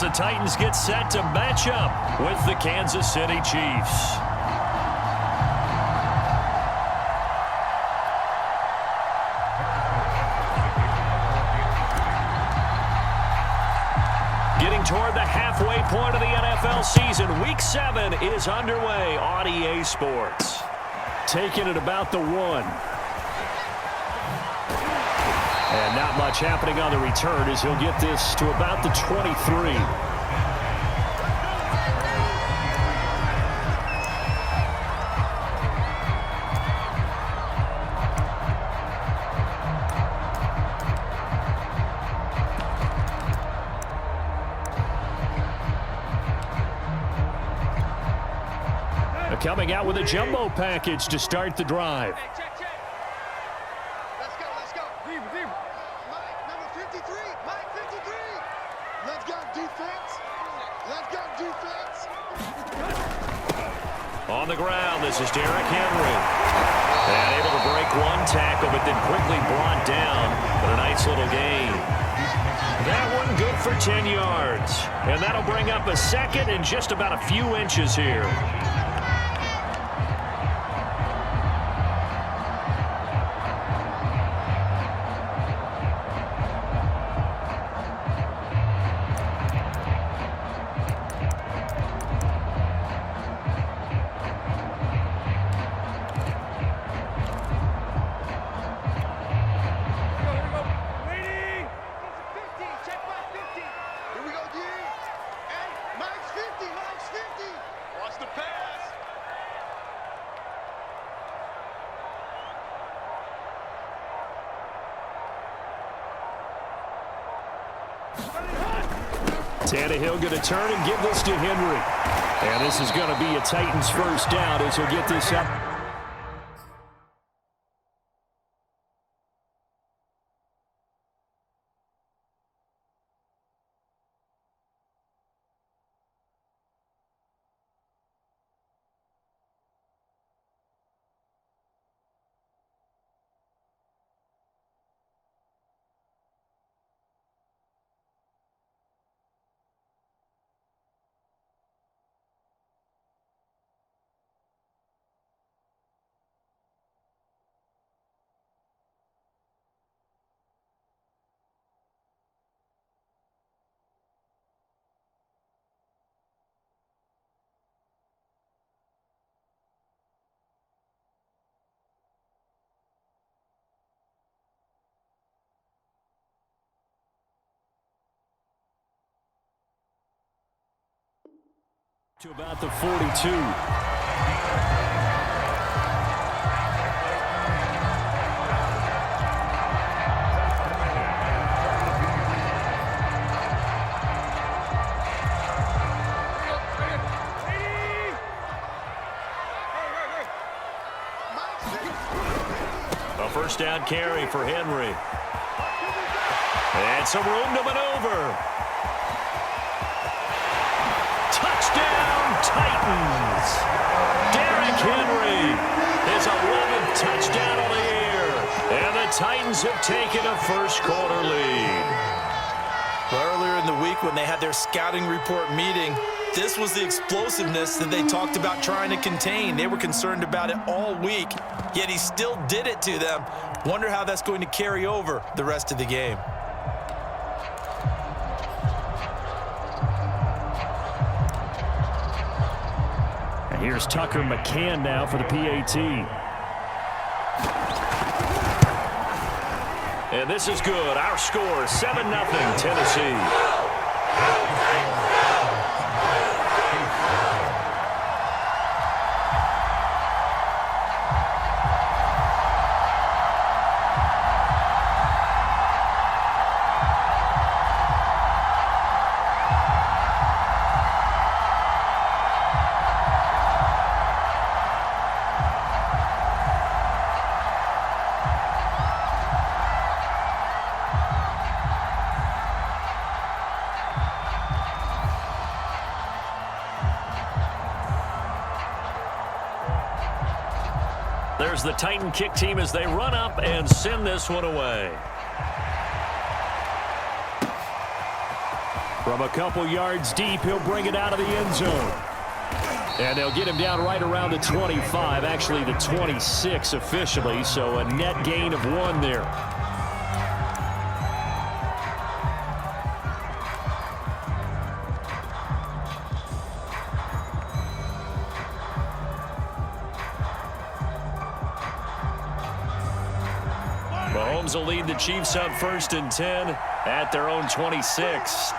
as the Titans get set to match up with the Kansas City Chiefs. Getting toward the halfway point of the NFL season, Week 7 is underway on EA Sports. Taking it about the 1. And not much happening on the return as he'll get this to about the 23. Coming out with a jumbo package to start the drive. Check. Let's go. Deep. Mike, number 53. Mike, 53. Let's go, defense. On the ground, this is Derrick Henry. And able to break one tackle, but then quickly brought down. But a nice little gain. That one good for 10 yards. And that'll bring up a second and just about a few inches here. Tannehill going to turn and give this to Henry. And this is going to be a Titans first down as he'll get this up. To about the 42. A first down carry for Henry. And some room to maneuver. Touchdown, Titans. Derrick Henry, his 11th touchdown of the year. And the Titans have taken a first-quarter lead. Earlier in the week when they had their scouting report meeting, this was the explosiveness that they talked about trying to contain. They were concerned about it all week, yet he still did it to them. Wonder how that's going to carry over the rest of the game. And here's Tucker McCann now for the PAT. And this is good. Our score, 7-0 Tennessee. There's the Titan kick team as they run up and send this one away. From a couple yards deep, he'll bring it out of the end zone. And they'll get him down right around the 25, actually the 26 officially, so a net gain of 1 there. Mahomes will lead the Chiefs up 1st and 10 at their own 26.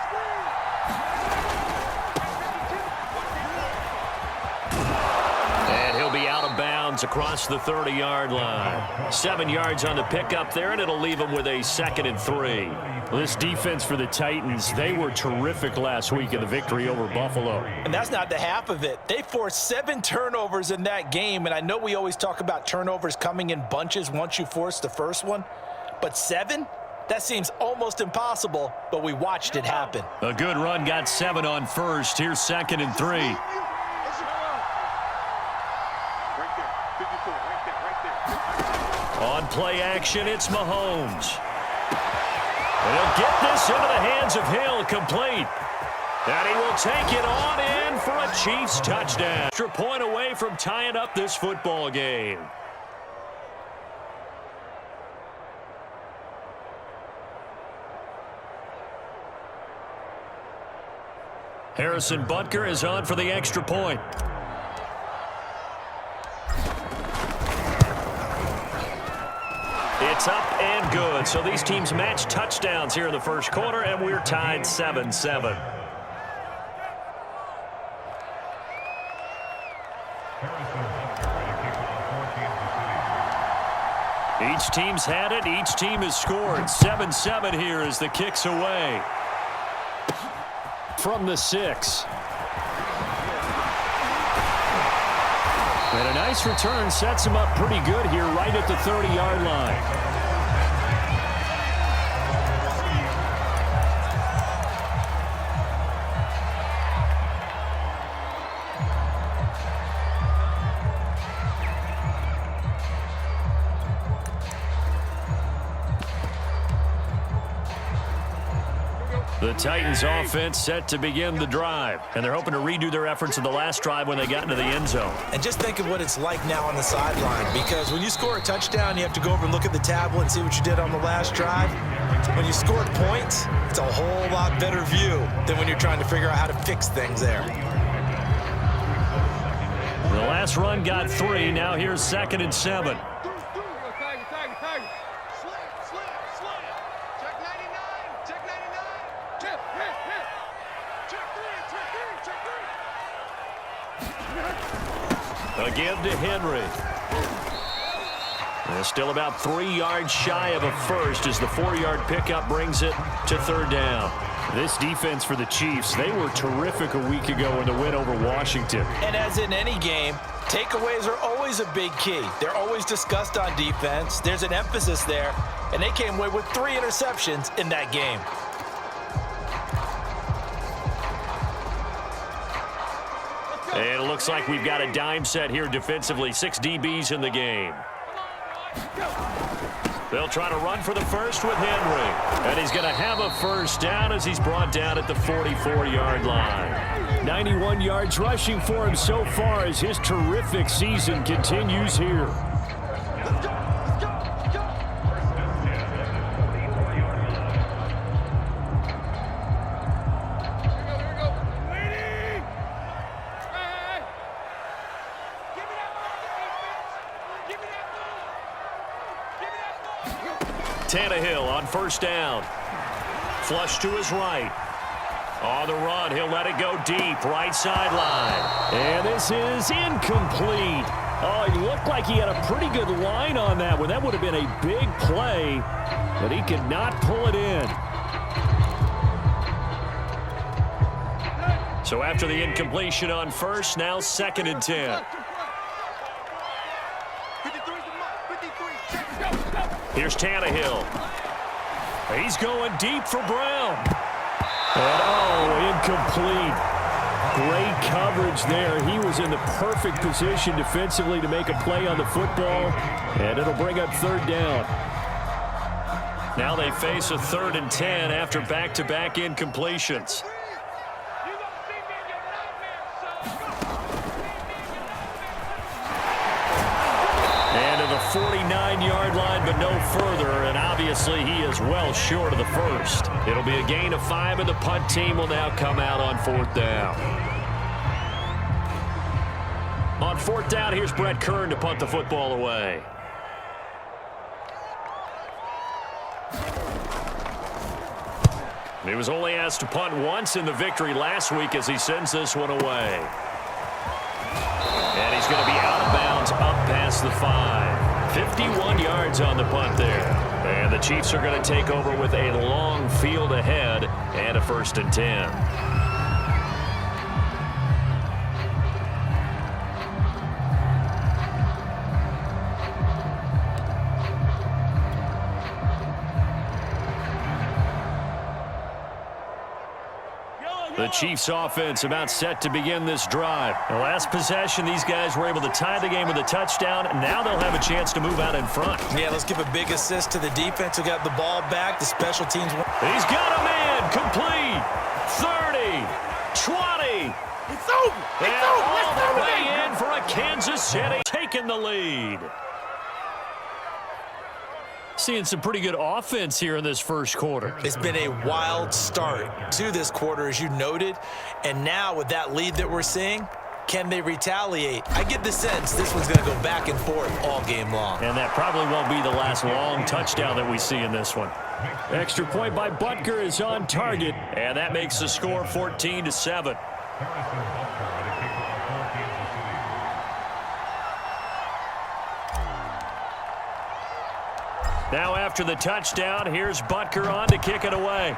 And he'll be out of bounds across the 30-yard line. 7 yards on the pickup there, and it'll leave him with a 2nd and 3. Well, this defense for the Titans, they were terrific last week in the victory over Buffalo. And that's not the half of it. They forced 7 turnovers in that game, and I know we always talk about turnovers coming in bunches once you force the first one, but 7? That seems almost impossible, but we watched it happen. A good run got 7 on first. Here's 2nd and 3. On play action, it's Mahomes. And he'll get this into the hands of Hill, complete. And he will take it on in for a Chiefs touchdown. Extra point away from tying up this football game. Harrison Butker is on for the extra point. It's up and good. So these teams match touchdowns here in the first quarter, and we're tied 7-7. Each team's had it. Each team has scored. 7-7 here as the kick's away. From the 6. And a nice return sets him up pretty good here right at the 30-yard line. The Titans offense set to begin the drive, and they're hoping to redo their efforts in the last drive when they got into the end zone. And just think of what it's like now on the sideline, because when you score a touchdown, you have to go over and look at the tablet and see what you did on the last drive. When you scored points, it's a whole lot better view than when you're trying to figure out how to fix things there. The last run got 3. Now here's 2nd and 7. Again to Henry. And still about 3 yards shy of a first as the 4-yard pickup brings it to 3rd down. This defense for the Chiefs, they were terrific a week ago in the win over Washington. And as in any game, takeaways are always a big key. They're always discussed on defense. There's an emphasis there, and they came away with 3 interceptions in that game. And it looks like we've got a dime set here defensively. 6 DBs in the game. They'll try to run for the first with Henry. And he's going to have a first down as he's brought down at the 44-yard line. 91 yards rushing for him so far as his terrific season continues here. Tannehill on first down. Flush to his right. On the run, he'll let it go deep, right sideline. And this is incomplete. Oh, he looked like he had a pretty good line on that one. That would have been a big play, but he could not pull it in. So after the incompletion on first, now 2nd and 10. Here's Tannehill. He's going deep for Brown. And incomplete. Great coverage there. He was in the perfect position defensively to make a play on the football, and it'll bring up 3rd down. Now they face a 3rd and 10 after back-to-back incompletions. 49-yard line, but no further, and obviously he is well short of the first. It'll be a gain of 5, and the punt team will now come out on 4th down. On 4th down, here's Brett Kern to punt the football away. He was only asked to punt once in the victory last week as he sends this one away. And he's going to be out of bounds up past the 5. 51 yards on the punt there. And the Chiefs are going to take over with a long field ahead and a 1st and 10. The Chiefs offense about set to begin this drive. The last possession, these guys were able to tie the game with a touchdown. Now they'll have a chance to move out in front. Yeah, let's give a big assist to the defense who got the ball back. The special teams. He's got a man complete. 30, 20. It's over. It's over. All the way in for a Kansas City taking the lead. Seeing some pretty good offense here in this first quarter. It's been a wild start to this quarter, as you noted. And now with that lead that we're seeing, can they retaliate? I get the sense this one's going to go back and forth all game long. And that probably won't be the last long touchdown that we see in this one. Extra point by Butker is on target, and that makes the score 14-7. Now after the touchdown, here's Butker on to kick it away.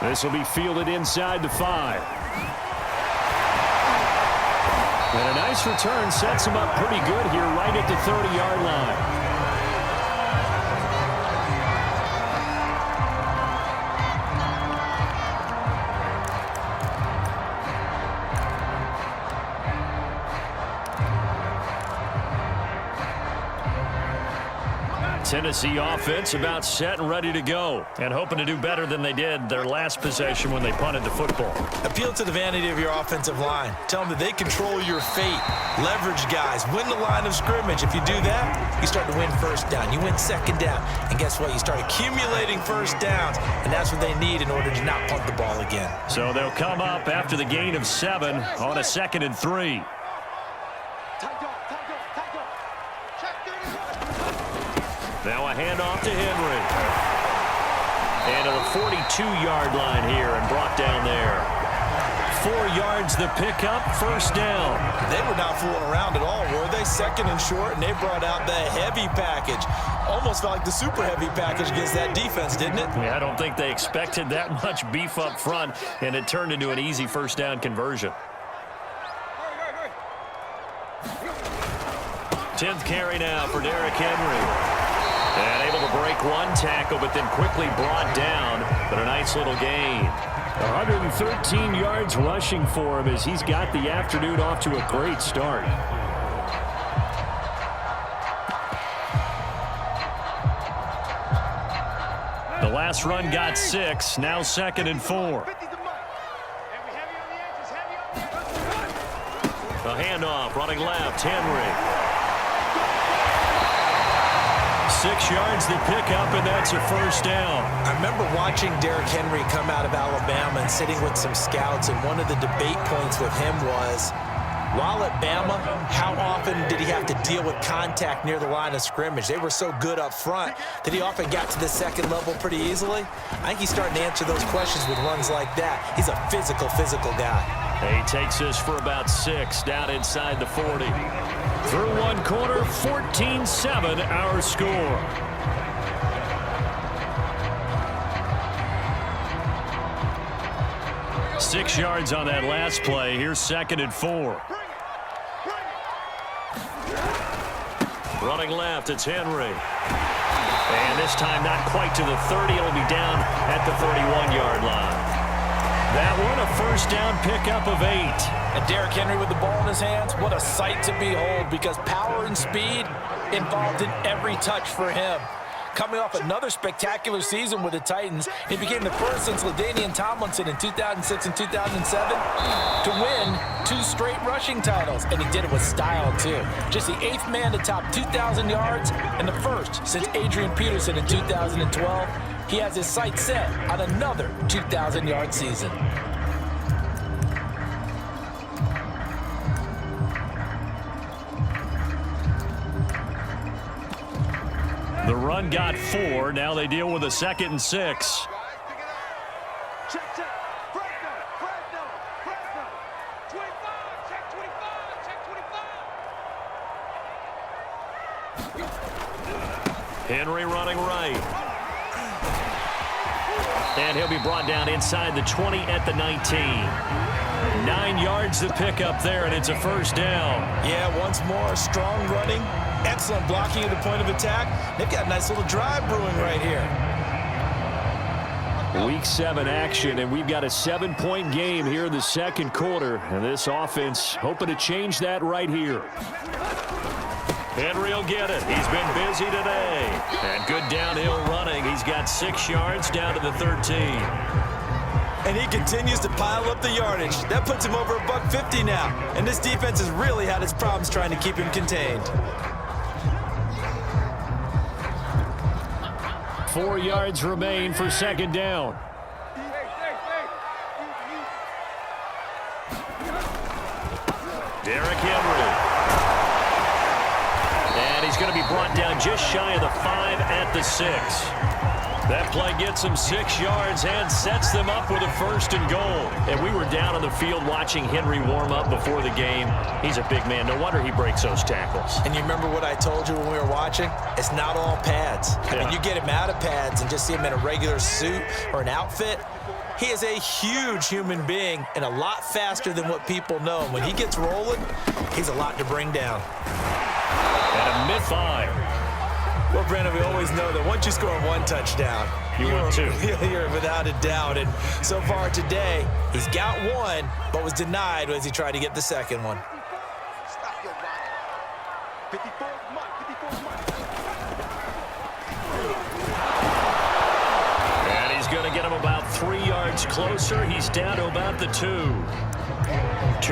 This will be fielded inside the 5. And a nice return sets him up pretty good here right at the 30-yard line. Tennessee offense about set and ready to go, and hoping to do better than they did their last possession when they punted the football. Appeal to the vanity of your offensive line. Tell them that they control your fate. Leverage guys. Win the line of scrimmage. If you do that, you start to win 1st down. You win 2nd down. And guess what? You start accumulating 1st downs, and that's what they need in order to not punt the ball again. So they'll come up after the gain of 7 on a 2nd and 3. Now a handoff to Henry. And at a 42-yard line here and brought down there. 4 yards the pickup, 1st down. They were not fooling around at all, were they? 2nd and short, and they brought out the heavy package. Almost felt like the super heavy package against that defense, didn't it? Yeah, I don't think they expected that much beef up front, and it turned into an easy 1st down conversion. 10th carry now for Derrick Henry. And able to break one tackle, but then quickly brought down. But a nice little gain. 113 yards rushing for him as he's got the afternoon off to a great start. The last run got 6, now 2nd and 4. A handoff, running left, Henry. 6 yards the pickup, and that's a 1st down. I remember watching Derrick Henry come out of Alabama and sitting with some scouts, and one of the debate points with him was, while at Bama, how often did he have to deal with contact near the line of scrimmage? They were so good up front that he often got to the 2nd level pretty easily. I think he's starting to answer those questions with runs like that. He's a physical guy. He takes this for about 6 down inside the 40. Through one quarter, 14-7 our score. Six yards on that last play. Here's 2nd and 4. Running left, it's Henry. And this time not quite to the 30. It'll be down at the 31-yard line. That one, a 1st down pickup of 8. And Derrick Henry with the ball in his hands, what a sight to behold, because power and speed involved in every touch for him. coming off another spectacular season with the Titans. He became the first since LaDainian Tomlinson in 2006 and 2007 to win 2 straight rushing titles, and he did it with style, too. Just the 8th man to top 2,000 yards and the first since Adrian Peterson in 2012. He has his sights set on another 2,000-yard season. The run got 4. Now they deal with a 2nd and 6. Check, check. Fresno. 25. Check 25. Check 25. Henry running right. And he'll be brought down inside the 20 at the 19. 9 yards to pick up there, and it's a first down. Yeah, once more, strong running, excellent blocking at the point of attack. They've got a nice little drive brewing right here. Week 7 action, and we've got a 7-point game here in the second quarter. And this offense hoping to change that right here. Henry will get it. He's been busy today. And good downhill running. He's got 6 yards down to the 13. And he continues to pile up the yardage. That puts him over $150 now. And this defense has really had its problems trying to keep him contained. 4 yards remain for second down. Derrick Henry. And he's going to be brought down just shy of the 5 at the 6. That play gets him 6 yards and sets them up with a 1st and goal. And we were down on the field watching Henry warm up before the game. He's a big man. No wonder he breaks those tackles. And you remember what I told you when we were watching? It's not all pads. I mean, you get him out of pads and just see him in a regular suit or an outfit. He is a huge human being and a lot faster than what people know. And when he gets rolling, he's a lot to bring down. And a mid-5. Well, Brandon, we always know that once you score 1 touchdown, you're 2. You're without a doubt. And so far today, he's got 1, but was denied as he tried to get the second one. Stop your body. 54's mark. 54's mark. And he's going to get him about 3 yards closer. He's down to about the 2.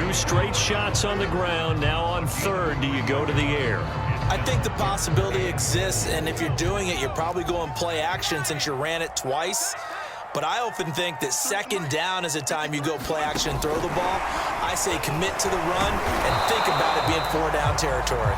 2 straight shots on the ground. Now on 3rd, do you go to the air? I think the possibility exists, and if you're doing it, you're probably going play action since you ran it twice. But I often think that second down is a time you go play action and throw the ball. I say commit to the run and think about it being 4-down territory.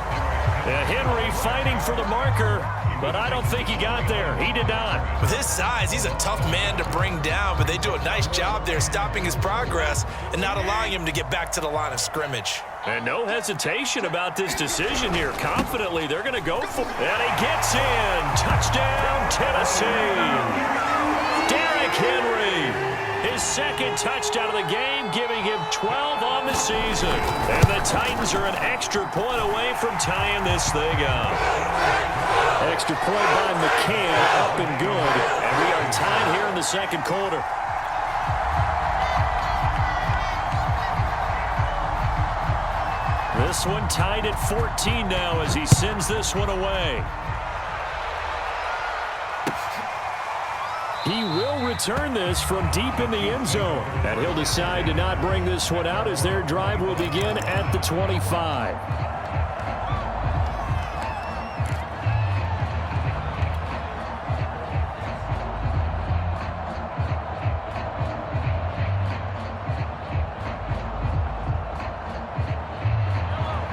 Henry fighting for the marker, but I don't think he got there. He did not. With his size, he's a tough man to bring down, but they do a nice job there stopping his progress and not allowing him to get back to the line of scrimmage. And no hesitation about this decision here. Confidently, they're going to go for it. And he gets in. Touchdown, Tennessee. Derrick Henry. His 2nd touchdown of the game, giving him 12 on the season. And the Titans are an extra point away from tying this thing up. Extra point by McCann, up and good. And we are tied here in the second quarter. This one tied at 14 now as he sends this one away. He will return this from deep in the end zone. And he'll decide to not bring this one out as their drive will begin at the 25.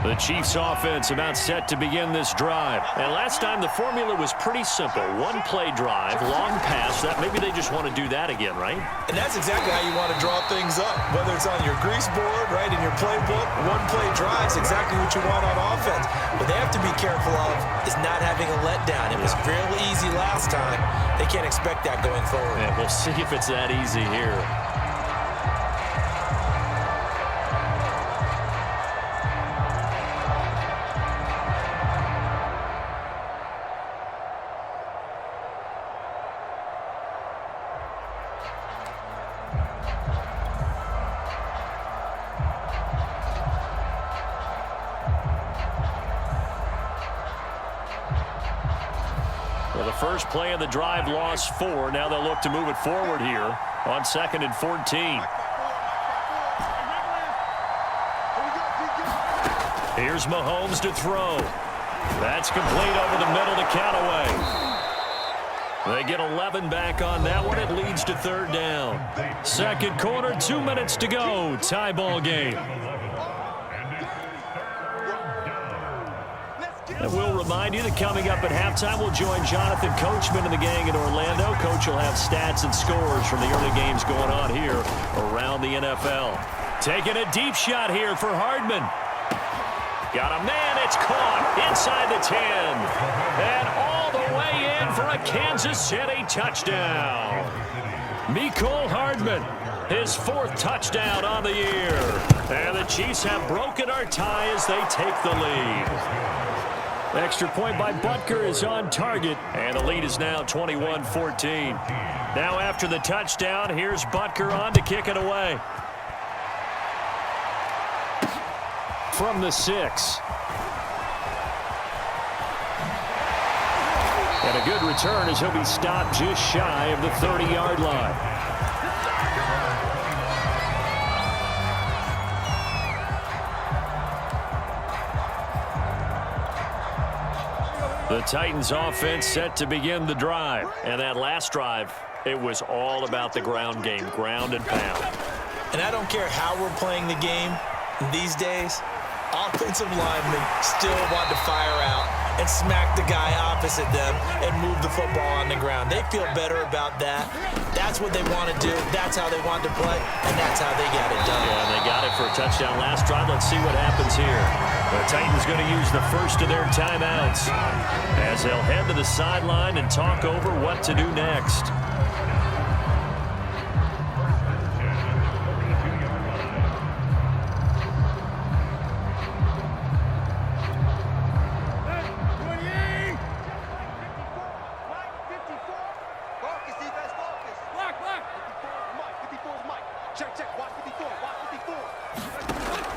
The Chiefs offense about set to begin this drive. And last time the formula was pretty simple. 1-play drive, long pass. That maybe they just want to do that again, right? And that's exactly how you want to draw things up. Whether it's on your grease board, right, in your playbook, 1-play drive is exactly what you want on offense. What they have to be careful of is not having a letdown. It was fairly easy last time. They can't expect that going forward. And we'll see if it's that easy here. first play of the drive lost 4. Now they'll look to move it forward here on 2nd and 14. Here's Mahomes to throw. That's complete over the middle to Callaway. They get 11 back on that one. It leads to 3rd down. Second quarter, 2 minutes to go. Tie ball game. And we'll remind you that coming up at halftime, we'll join Jonathan Coachman and the gang in Orlando. Coach will have stats and scores from the early games going on here around the NFL. Taking a deep shot here for Hardman. Got a man, it's caught inside the 10. And all the way in for a Kansas City touchdown. Mecole Hardman, his 4th touchdown on the year. And the Chiefs have broken our tie as they take the lead. Extra point by Butker is on target, and the lead is now 21-14. Now after the touchdown, here's Butker on to kick it away. From the 6. And a good return as he'll be stopped just shy of the 30-yard line. The Titans offense set to begin the drive. And that last drive, it was all about the ground game, ground and pound. And I don't care how we're playing the game these days, offensive linemen still want to fire out and smack the guy opposite them and move the football on the ground. They feel better about that. That's what they want to do. That's how they want to play, and that's how they got it done. Yeah, and they got it for a touchdown last drive. Let's see what happens here. The Titans going to use the first of their timeouts as they'll head to the sideline and talk over what to do next.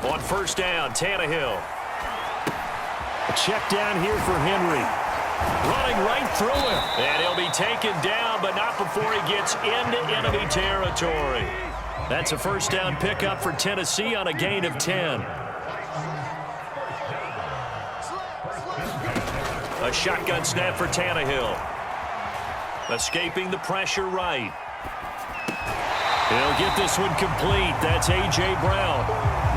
On first down, Tannehill. A check down here for Henry. Running right through him. And he'll be taken down, but not before he gets into enemy territory. That's a first down pickup for Tennessee on a gain of 10. A shotgun snap for Tannehill. Escaping the pressure right. He'll get this one complete. That's A.J. Brown.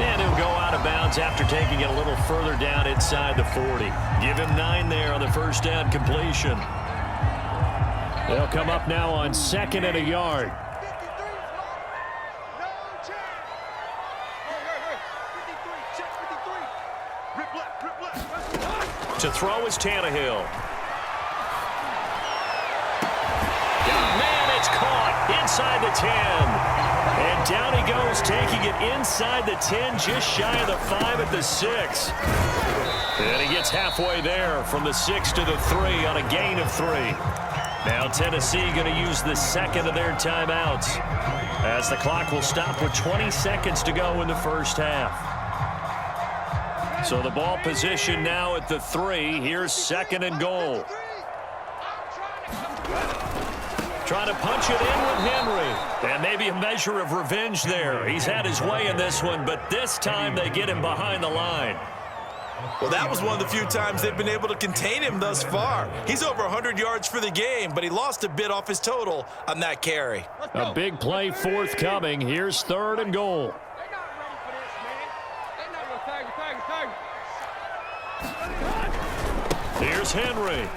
And he'll go out of bounds after taking it a little further down inside the 40. Give him 9 there on the first down completion. They'll come up now on 2nd and a yard. To throw is Tannehill. Man, it's caught inside the 10. And down he goes, taking it inside the 10, just shy of the 5 at the 6. And he gets halfway there from the 6 to the 3 on a gain of 3. Now Tennessee going to use the second of their timeouts as the clock will stop with 20 seconds to go in the first half. So the ball position now at the 3. Here's 2nd and goal. Trying to punch it in with Henry. And maybe a measure of revenge there. He's had his way in this one, but this time they get him behind the line. Well, that was one of the few times they've been able to contain him thus far. He's over 100 yards for the game, but he lost a bit off his total on that carry. A big play forthcoming. Here's 3rd and goal. Here's Henry.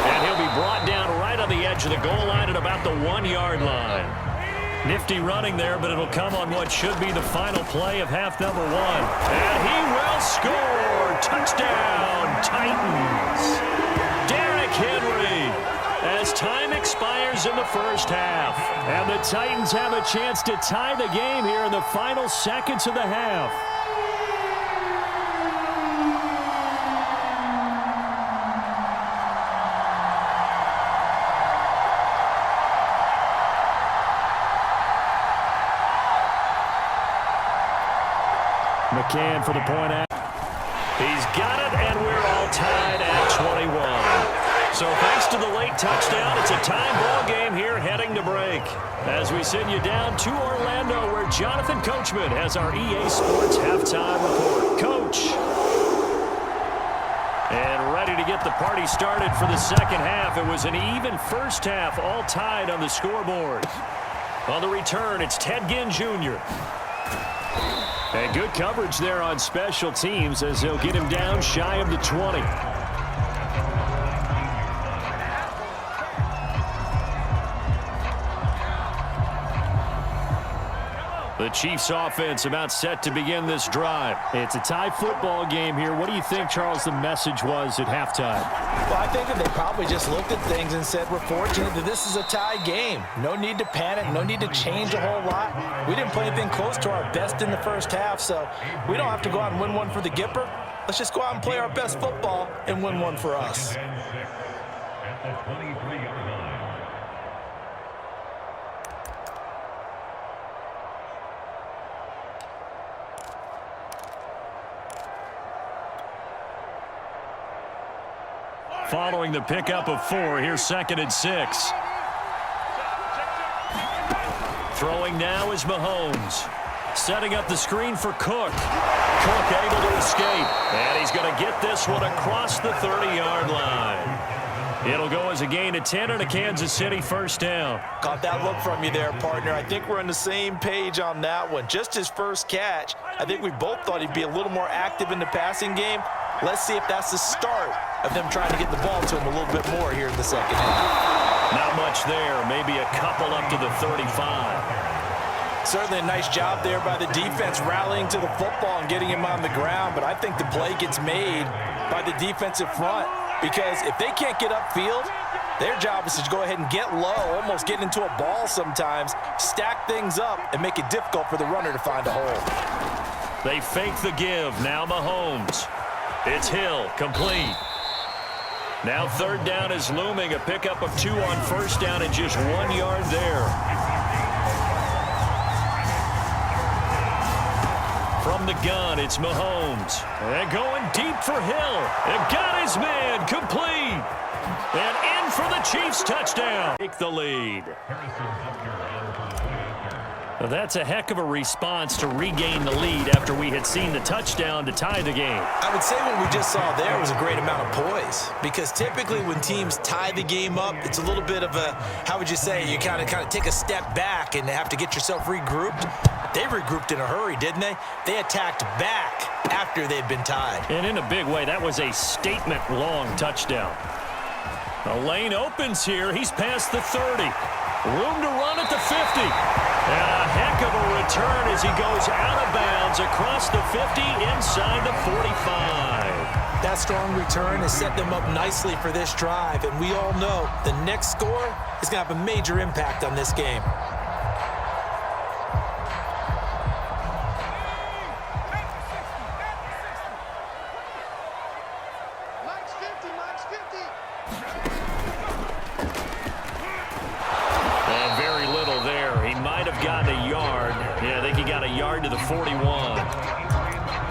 And he'll be brought down right on the edge of the goal line at about the 1-yard line. Nifty running there, but it'll come on what should be the final play of half number 1. And he will score. Touchdown, Titans. Derrick Henry. As time expires in the first half. And the Titans have a chance to tie the game here in the final seconds of the half. McCann for the point out. He's got it, and we're all tied at 21. So thanks to the late touchdown, it's a time ball game here heading to break. As we send you down to Orlando, where Jonathan Coachman has our EA Sports halftime report. Coach. And ready to get the party started for the second half. It was an even first half, all tied on the scoreboard. On the return, it's Ted Ginn Jr. And good coverage there on special teams as they'll get him down shy of the 20. The Chiefs offense about set to begin this drive. It's a tie football game here. What do you think, Charles, the message was at halftime? Well, I think that they probably just looked at things and said, we're fortunate that this is a tie game. No need to panic, no need to change a whole lot. We didn't play anything close to our best in the first half, so we don't have to go out and win one for the Gipper. Let's just go out and play our best football and win one for us. At the 23-yard line. Following the pickup of 4, here's 2nd and 6. Throwing now is Mahomes. Setting up the screen for Cook. Cook able to escape. And he's going to get this one across the 30-yard line. It'll go as a gain of 10 and a Kansas City first down. Caught that look from you there, partner. I think we're on the same page on that one. Just his first catch. I think we both thought he'd be a little more active in the passing game. Let's see if that's the start of them trying to get the ball to him a little bit more here in the second half. Not much there. Maybe a couple up to the 35. Certainly a nice job there by the defense rallying to the football and getting him on the ground. But I think the play gets made by the defensive front because if they can't get upfield, their job is to go ahead and get low, almost get into a ball sometimes, stack things up, and make it difficult for the runner to find a hole. They fake the give. Now Mahomes. It's Hill, complete. Now 3rd down is looming. A pickup of 2 on first down and just 1 yard there. From the gun, it's Mahomes. And going deep for Hill. And got his man, complete. And in for the Chiefs touchdown. Take the lead. Well, that's a heck of a response to regain the lead after we had seen the touchdown to tie the game. I would say what we just saw there was a great amount of poise because typically when teams tie the game up, it's a little bit of a, how would you say, you kind of take a step back and have to get yourself regrouped. They regrouped in a hurry, didn't they? They attacked back after they'd been tied. And in a big way, that was a statement-long touchdown. The lane opens here. He's past the 30. Room to run at the 50. And a heck of a return as he goes out of bounds across the 50 inside the 45. That strong return has set them up nicely for this drive, and we all know the next score is going to have a major impact on this game. Mike's 50, Mike's 50. And very little there. He might have gotten a yard. Yeah, I think he got a yard to the 41.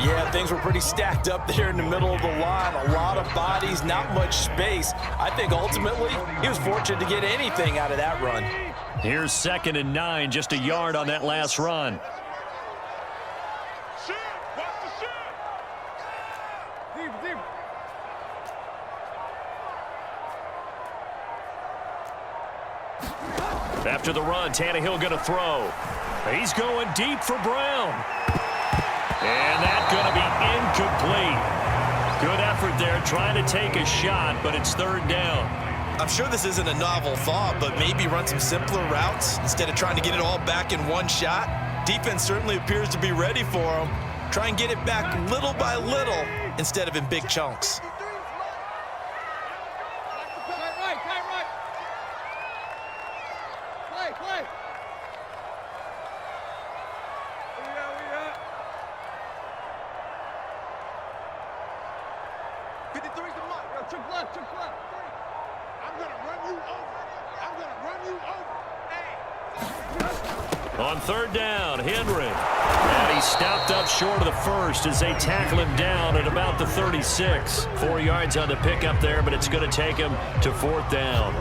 Yeah, things were pretty stacked up there in the middle of the line. A lot of bodies, not much space. I think ultimately he was fortunate to get anything out of that run. Here's 2nd and 9, just a yard on that last run. Shoot! Watch the shoot! Deep, deep. After the run, Tannehill going to throw. He's going deep for Brown. And that's going to be incomplete. Good effort there trying to take a shot, but it's 3rd down. I'm sure this isn't a novel thought, but maybe run some simpler routes instead of trying to get it all back in one shot. Defense certainly appears to be ready for him. Try and get it back little by little instead of in big chunks. Right. Play. We got. 53's the mark. Yo, took left. I'm gonna run you over. Hey. On 3rd down, Henry. And he He's stopped up short of the first as they tackle him down at about the 36. 4 yards on the pickup there, but it's going to take him to 4th down.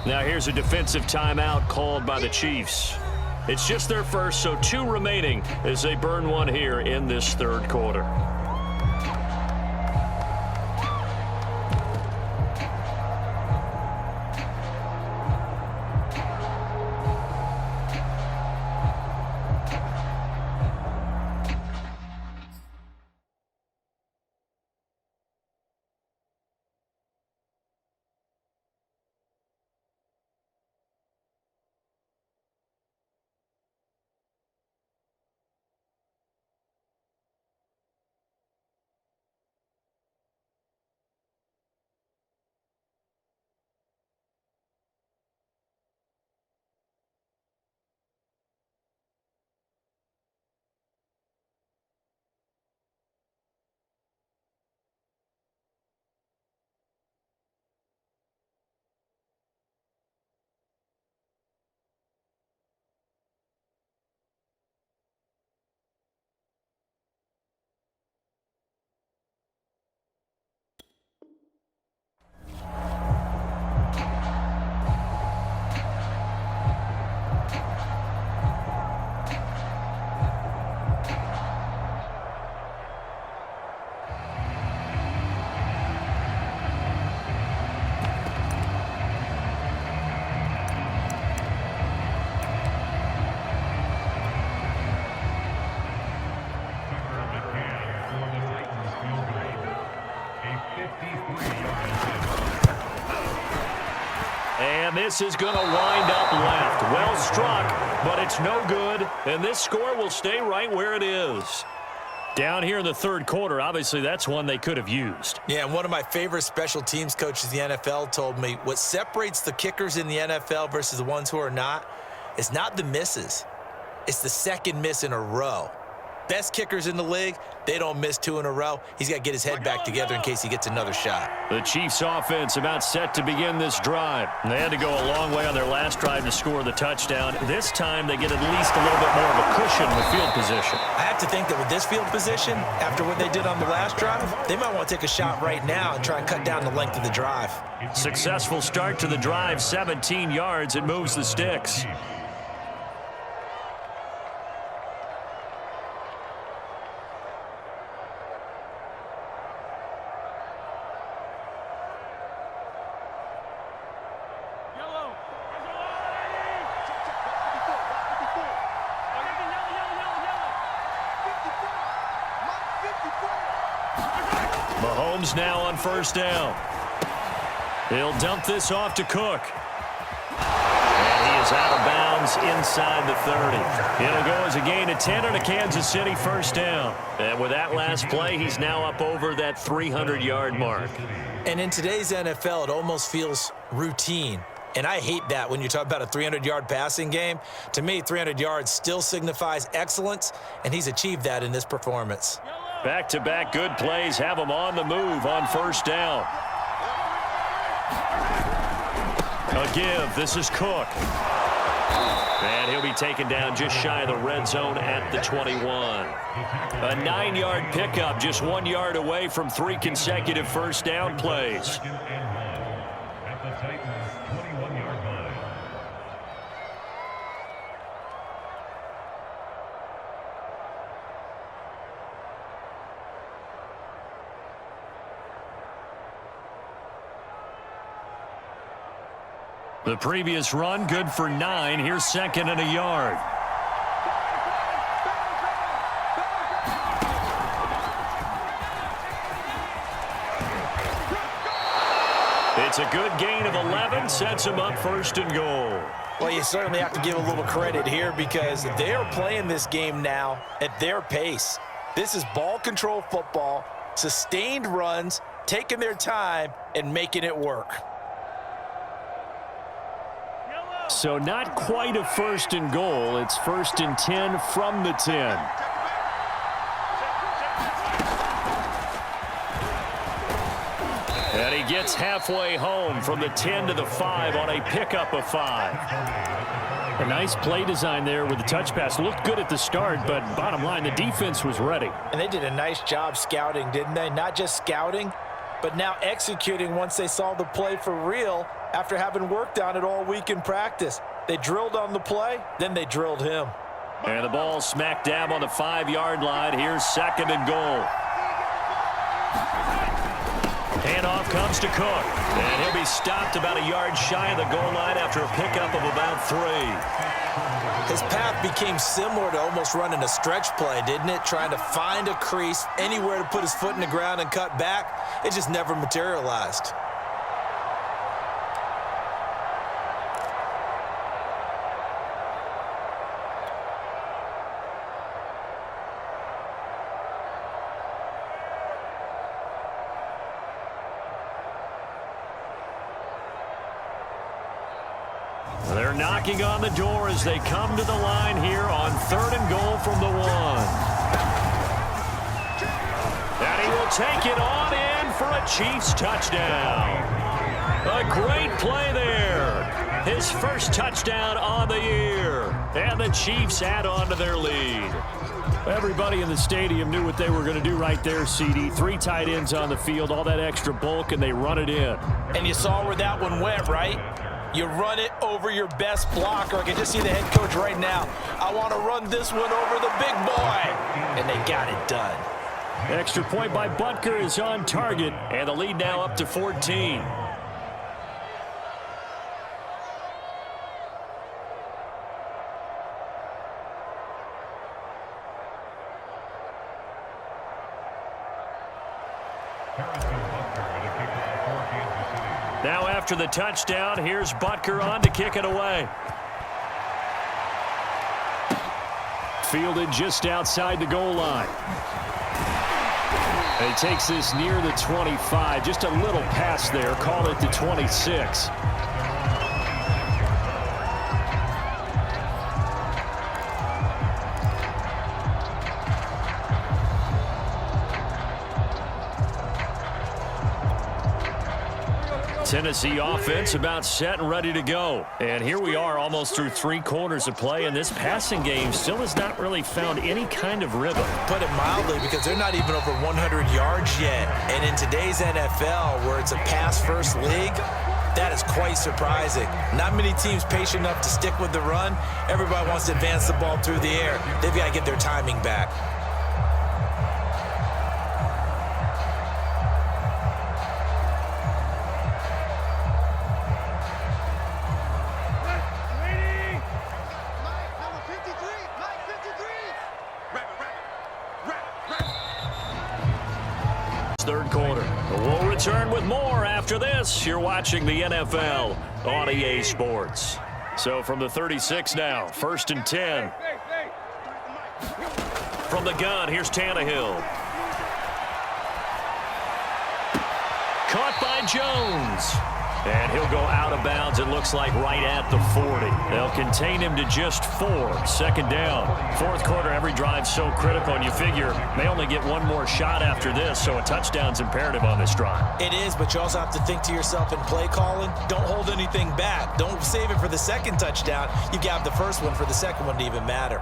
Now here's a defensive timeout called by the Chiefs. It's just their first, so 2 remaining as they burn one here in this 3rd quarter. And this is going to wind up left. Well struck, but it's no good. And this score will stay right where it is. Down here in the 3rd quarter, obviously that's one they could have used. Yeah, and one of my favorite special teams coaches in the NFL told me what separates the kickers in the NFL versus the ones who are not is not the misses. It's the second miss in a row. Best kickers in the league, they don't miss 2 in a row. He's got to get his head back together in case he gets another shot. The Chiefs offense about set to begin this drive. They had to go a long way on their last drive to score the touchdown. This time they get at least a little bit more of a cushion with field position. I have to think that with this field position, after what they did on the last drive, they might want to take a shot right now and try and cut down the length of the drive. Successful start to the drive, 17 yards. It moves the sticks. Mahomes now on 1st down. He'll dump this off to Cook. And he is out of bounds inside the 30. It'll go as a gain of 10 on a Kansas City 1st down. And with that last play, he's now up over that 300-yard mark. And in today's NFL, it almost feels routine. And I hate that when you talk about a 300-yard passing game. To me, 300 yards still signifies excellence, and he's achieved that in this performance. Back-to-back good plays have him on the move on 1st down. A give. This is Cook. And he'll be taken down just shy of the red zone at the 21. A 9-yard pickup, just 1 yard away from 3 consecutive 1st down plays. At the Titans' 21-yard line. The previous run, good for 9. Here's 2nd and a yard. It's a good gain of 11, sets him up 1st and goal. Well, you certainly have to give a little credit here because they are playing this game now at their pace. This is ball control football, sustained runs, taking their time, and making it work. So not quite a 1st and goal. It's 1st and 10 from the 10. And he gets halfway home from the 10 to the 5 on a pickup of 5. A nice play design there with the touch pass. Looked good at the start, but bottom line, the defense was ready. And they did a nice job scouting, didn't they? Not just scouting, but now executing once they saw the play for real after having worked on it all week in practice. They drilled on the play, then they drilled him. And the ball smack dab on the 5-yard line. Here's 2nd and goal. Handoff comes to Cook, and he'll be stopped about a yard shy of the goal line after a pickup of about 3. His path became similar to almost running a stretch play, didn't it? Trying to find a crease, anywhere to put his foot in the ground and cut back. It just never materialized. They're knocking on the door as they come to the line here on 3rd and goal from the 1. And he will take it on in for a Chiefs touchdown. A great play there. His first touchdown on the year. And the Chiefs add on to their lead. Everybody in the stadium knew what they were going to do right there, CD. 3 tight ends on the field, all that extra bulk, and they run it in. And you saw where that one went, right? You run it over your best blocker. I can just see the head coach right now. I want to run this one over the big boy. And they got it done. Extra point by Butker is on target, and the lead now up to 14. Now after the touchdown, here's Butker on to kick it away. Fielded just outside the goal line. And he takes this near the 25. Just a little pass there. Call it the 26. Tennessee offense about set and ready to go. And here we are almost through 3 quarters of play, and this passing game still has not really found any kind of rhythm. Put it mildly, because they're not even over 100 yards yet. And in today's NFL, where it's a pass-first league, that is quite surprising. Not many teams patient enough to stick with the run. Everybody wants to advance the ball through the air. They've got to get their timing back. Third quarter. We'll return with more after this. You're watching the NFL on EA Sports. So from the 36 now, 1st and 10. From the gun, here's Tannehill. Caught by Jones. And he'll go out of bounds, it looks like, right at the 40. They'll contain him to just 4. 2nd down. 4th quarter, every drive so critical, and you figure may only get one more shot after this, so a touchdown's imperative on this drive. It is, but you also have to think to yourself in play calling, don't hold anything back. Don't save it for the second touchdown. You got the first one for the second one to even matter.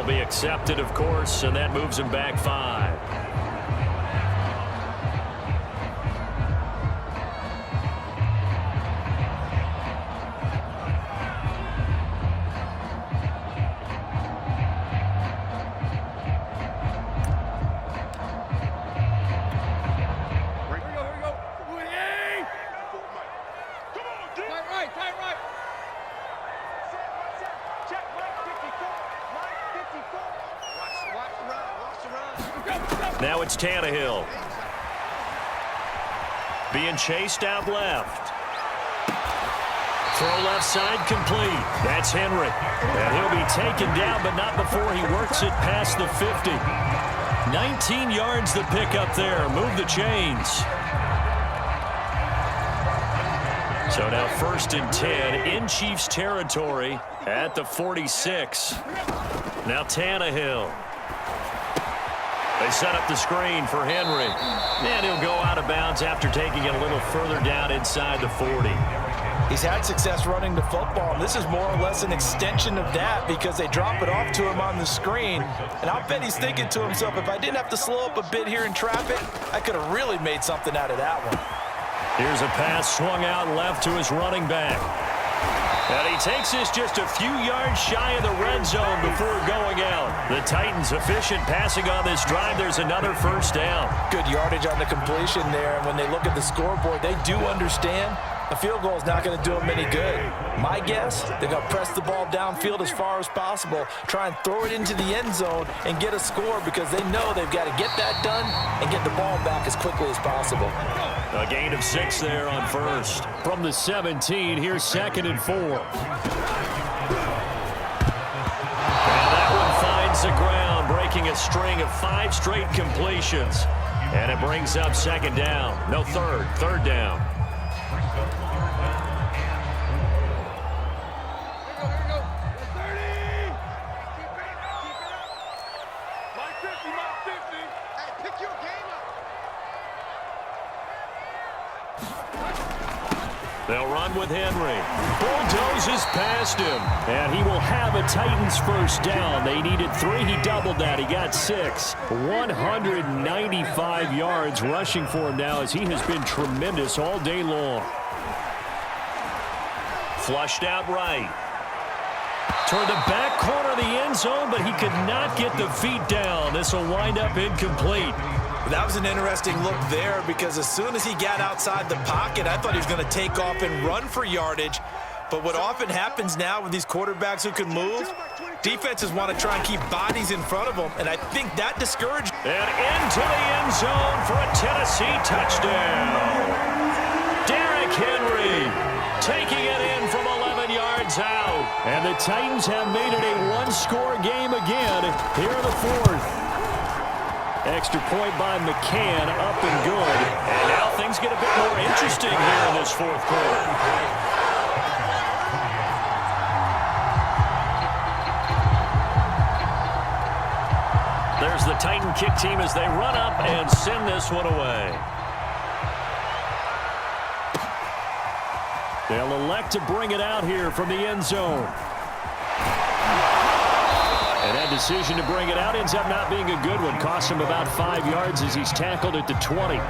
be accepted, of course, and that moves him back 5. Now it's Tannehill. Being chased out left. Throw left side complete. That's Henry. And he'll be taken down, but not before he works it past the 50. 19 yards the pick up there. Move the chains. So now 1st and 10 in Chiefs territory at the 46. Now Tannehill. They set up the screen for Henry. And he'll go out of bounds after taking it a little further down inside the 40. He's had success running the football, and this is more or less an extension of that because they drop it off to him on the screen. And I'll bet he's thinking to himself, if I didn't have to slow up a bit here in traffic, I could have really made something out of that one. Here's a pass swung out left to his running back. And he takes this just a few yards shy of the red zone before going out. The Titans efficient passing on this drive. There's another 1st down. Good yardage on the completion there. And when they look at the scoreboard, they do understand a field goal is not going to do them any good. My guess, they're going to press the ball downfield as far as possible, try and throw it into the end zone and get a score because they know they've got to get that done and get the ball back as quickly as possible. A gain of 6 there on 1st. From the 17, here's 2nd and 4. And that one finds the ground, breaking a string of 5 straight completions. And it brings up 2nd down. No, 3rd down. They'll run with Henry. Bulldozes past him. And he will have a Titans 1st down. They needed 3. He doubled that. He got 6. 195 yards rushing for him now as he has been tremendous all day long. Flushed out right. Toward the back corner of the end zone, but he could not get the feet down. This will wind up incomplete. That was an interesting look there because as soon as he got outside the pocket, I thought he was going to take off and run for yardage. But what often happens now with these quarterbacks who can move, defenses want to try and keep bodies in front of them, and I think that discouraged. And into the end zone for a Tennessee touchdown. Derrick Henry taking it in from 11 yards out. And the Titans have made it a 1-score game again here in the 4th. Extra point by McCann, up and good. And now things get a bit more interesting here in this 4th quarter. There's the Titan kick team as they run up and send this one away. They'll elect to bring it out here from the end zone. And that decision to bring it out ends up not being a good one. Costs him about 5 yards as he's tackled at the 20.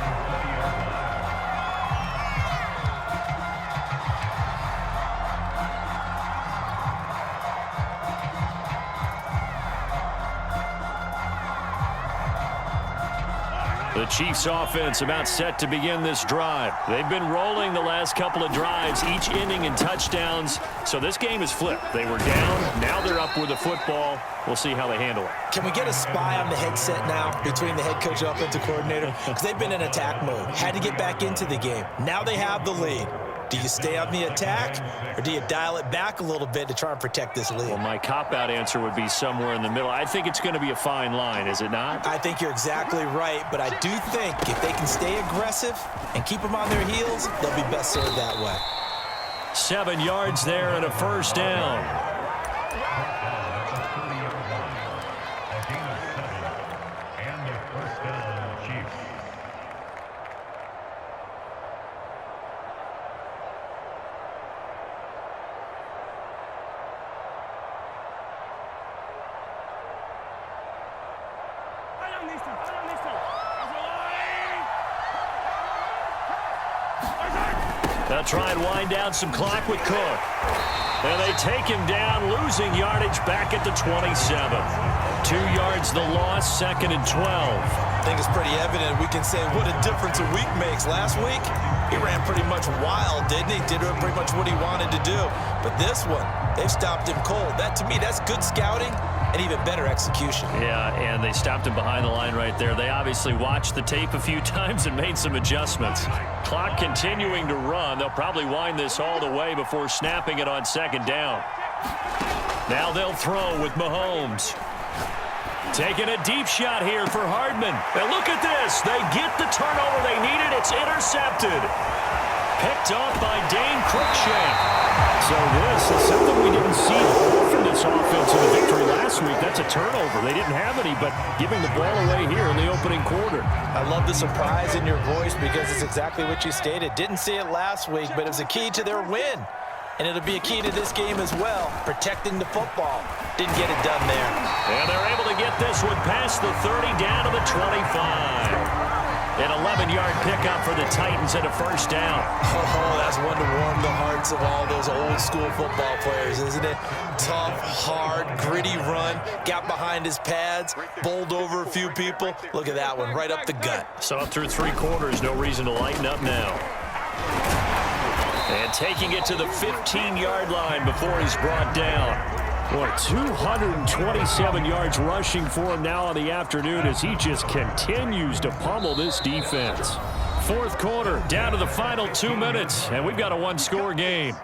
The Chiefs offense about set to begin this drive. They've been rolling the last couple of drives, each ending in touchdowns. So this game is flipped. They were down. Now they're up with the football. We'll see how they handle it. Can we get a spy on the headset now between the head coach and offensive coordinator? Because they've been in attack mode. Had to get back into the game. Now they have the lead. Do you stay on the attack, or do you dial it back a little bit to try and protect this lead? Well, my cop-out answer would be somewhere in the middle. I think it's going to be a fine line, is it not? I think you're exactly right, but I do think if they can stay aggressive and keep them on their heels, they'll be best served that way. 7 yards there and a 1st down. And the 1st down, Chiefs. They'll try and wind down some clock with Cook. And they take him down, losing yardage back at the 27. 2 yards the loss, 2nd and 12. I think it's pretty evident. We can say what a difference a week makes. Last week, he ran pretty much wild, didn't he? Did pretty much what he wanted to do. But this one, they've stopped him cold. That, to me, that's good scouting and even better execution. Yeah, and they stopped him behind the line right there. They obviously watched the tape a few times and made some adjustments. Clock continuing to run. They'll probably wind this all the way before snapping it on 2nd down. Now they'll throw with Mahomes. Taking a deep shot here for Hardman. And look at this. They get the turnover they needed. It's intercepted. Picked off by Dane Cruikshank. So this is something we didn't see from this offense in the victory last week. That's a turnover. They didn't have any, but giving the ball away here in the opening quarter. I love the surprise in your voice because it's exactly what you stated. Didn't see it last week, but it was a key to their win. And it'll be a key to this game as well, protecting the football. Didn't get it done there. And they're able to get this one past the 30 down to the 25. An 11-yard pickup for the Titans and a 1st down. Oh, that's one to warm the hearts of all those old-school football players, isn't it? Tough, hard, gritty run. Got behind his pads, bowled over a few people. Look at that one, right up the gut. Saw it through 3 quarters. No reason to lighten up now. And taking it to the 15-yard line before he's brought down. Boy, 227 yards rushing for him now on the afternoon as he just continues to pummel this defense. 4th quarter, down to the final 2 minutes, and we've got a 1-score game.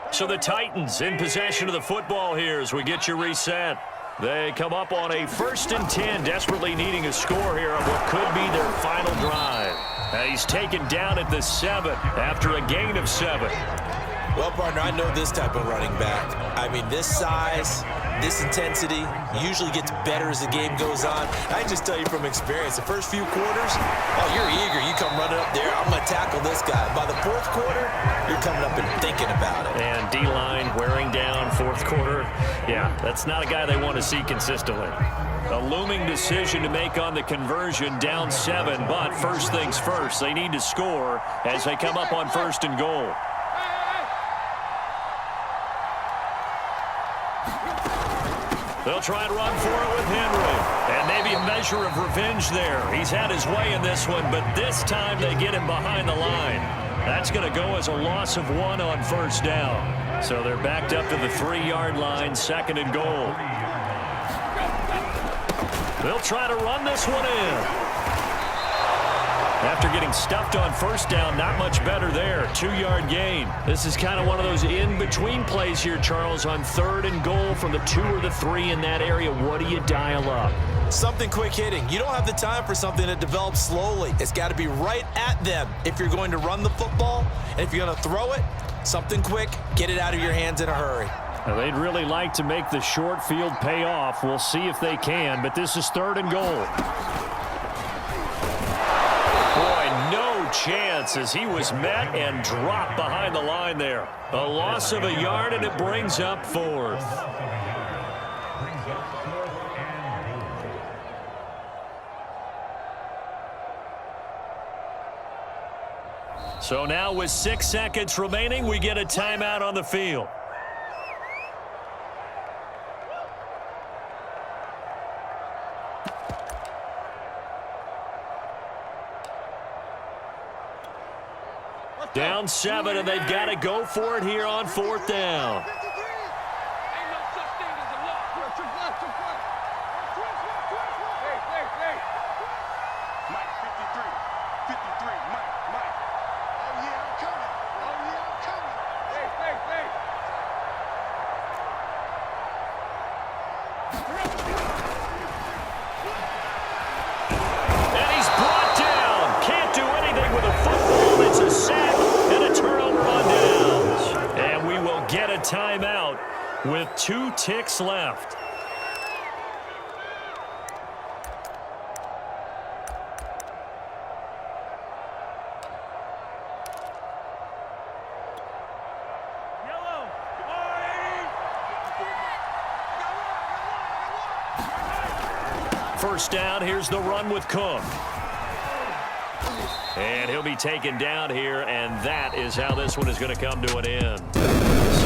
So the Titans in possession of the football here as we get you reset. They come up on a 1st and 10, desperately needing a score here on what could be their final drive. He's taken down at the 7 after a gain of 7. Well, partner, I know this type of running back. I mean, this size, this intensity usually gets better as the game goes on. I can just tell you from experience, the first few quarters, oh, you're eager. You come running up there, I'm going to tackle this guy. By the 4th quarter, you're coming up and thinking about it. And D-line wearing down 4th quarter. Yeah, that's not a guy they want to see consistently. A looming decision to make on the conversion, down 7, but first things first, they need to score as they come up on 1st and goal. They'll try and run for it with Henry. And maybe a measure of revenge there. He's had his way in this one, but this time they get him behind the line. That's going to go as a loss of 1 on 1st down. So they're backed up to the 3-yard line, 2nd and goal. They'll try to run this one in. After getting stuffed on 1st down, not much better there. 2-yard gain. This is kind of one of those in-between plays here, Charles, on 3rd and goal from the 2 or the 3 in that area. What do you dial up? Something quick hitting. You don't have the time for something that develops slowly. It's got to be right at them if you're going to run the football. And if you're going to throw it, something quick, get it out of your hands in a hurry. Now, they'd really like to make the short field pay off. We'll see if they can, but this is 3rd and goal. No chance as he was met and dropped behind the line there. A loss of a yard, and it brings up 4th. So now with 6 seconds remaining, we get a timeout on the field. Down 7, and they've got to go for it here on 4th down. And he's brought down. Can't do anything with a football. It's a sack and a turnover on downs. And we will get a timeout with 2 ticks left. First down, here's the run with Cook. And he'll be taken down here, and that is how this one is going to come to an end.